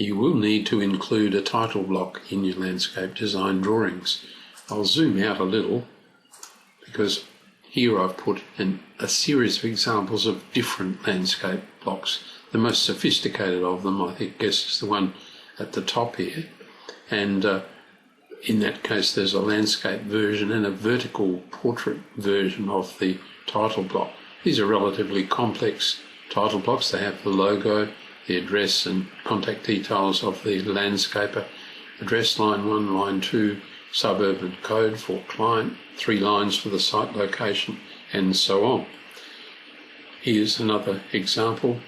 you will need to include a title block in your landscape design drawings. I'll zoom out a little because here I've put a series of examples of different landscape blocks. The most sophisticated of them, I guess, is the one at the top here. And in that case, there's a landscape version and a vertical portrait version of the title block. These are relatively complex title blocks. They have the logo, the address and contact details of the landscaper, address line 1, line 2, suburban code for client, 3 lines for the site location, and so on. Here's another example.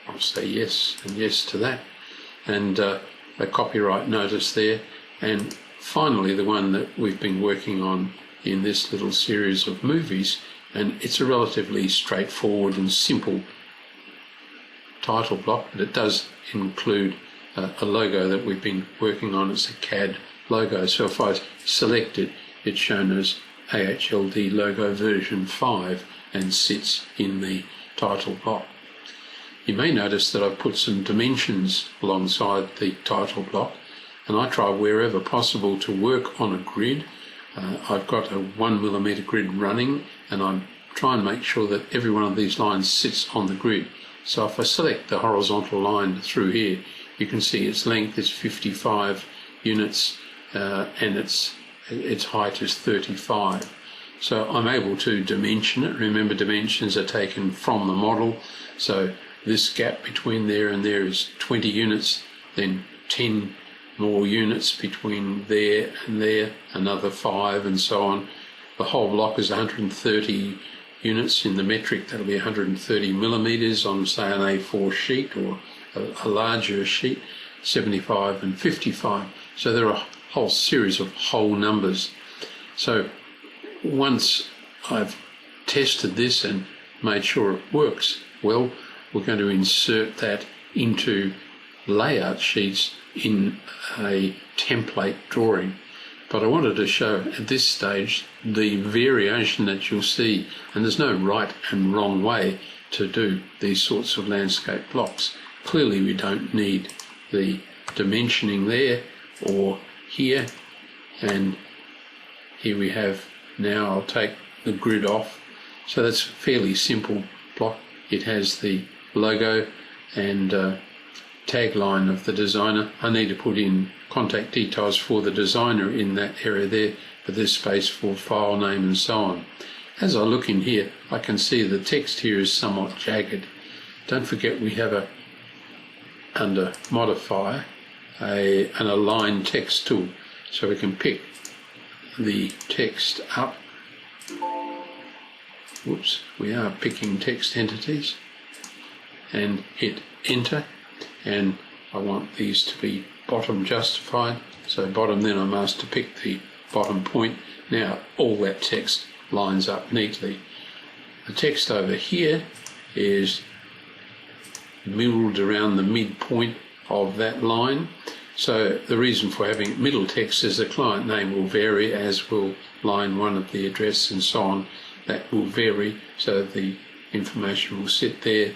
I'll say yes and yes to that, and a copyright notice there. And finally, the one that we've been working on in this little series of movies, and it's a relatively straightforward and simple title block, but it does include a logo that we've been working on. It's a CAD logo, so if I select it, it's shown as AHLD logo version 5 and sits in the title block. You may notice that I've put some dimensions alongside the title block, and I try wherever possible to work on a grid. I've got a 1mm grid running, and I try and make sure that every one of these lines sits on the grid. So if I select the horizontal line through here, you can see its length is 55 units and its height is 35. So I'm able to dimension it. Remember, dimensions are taken from the model, so this gap between there and there is 20 units, then 10 more units between there and there, another 5, and so on. The whole block is 130 units. In the metric, that'll be 130 millimeters on, say, an A4 sheet or a larger sheet, 75 and 55. So there are a whole series of whole numbers. So once I've tested this and made sure it works well, we're going to insert that into layout sheets in a template drawing. But I wanted to show at this stage the variation that you'll see, and there's no right and wrong way to do these sorts of landscape blocks. Clearly we don't need the dimensioning there or here, and here we have, now I'll take the grid off. So that's a fairly simple block. It has the logo and tagline of the designer. I need to put in contact details for the designer in that area there, but there's space for file name and so on. As I look in here, I can see the text here is somewhat jagged. Don't forget we have under modifier an align text tool, so we can pick the text up. Whoops, we are picking text entities, and hit enter, and I want these to be bottom justified, so bottom, then I'm asked to pick the bottom point. Now all that text lines up neatly. The text over here is milled around the midpoint of that line, so the reason for having middle text is the client name will vary, as will line 1 of the address and so on. That will vary, so the information will sit there.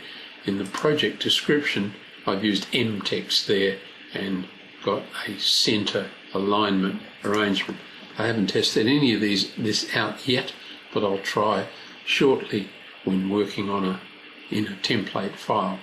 In the project description, I've used M text there and got a center alignment arrangement. I haven't tested any of this out yet, but I'll try shortly when working on in a template file.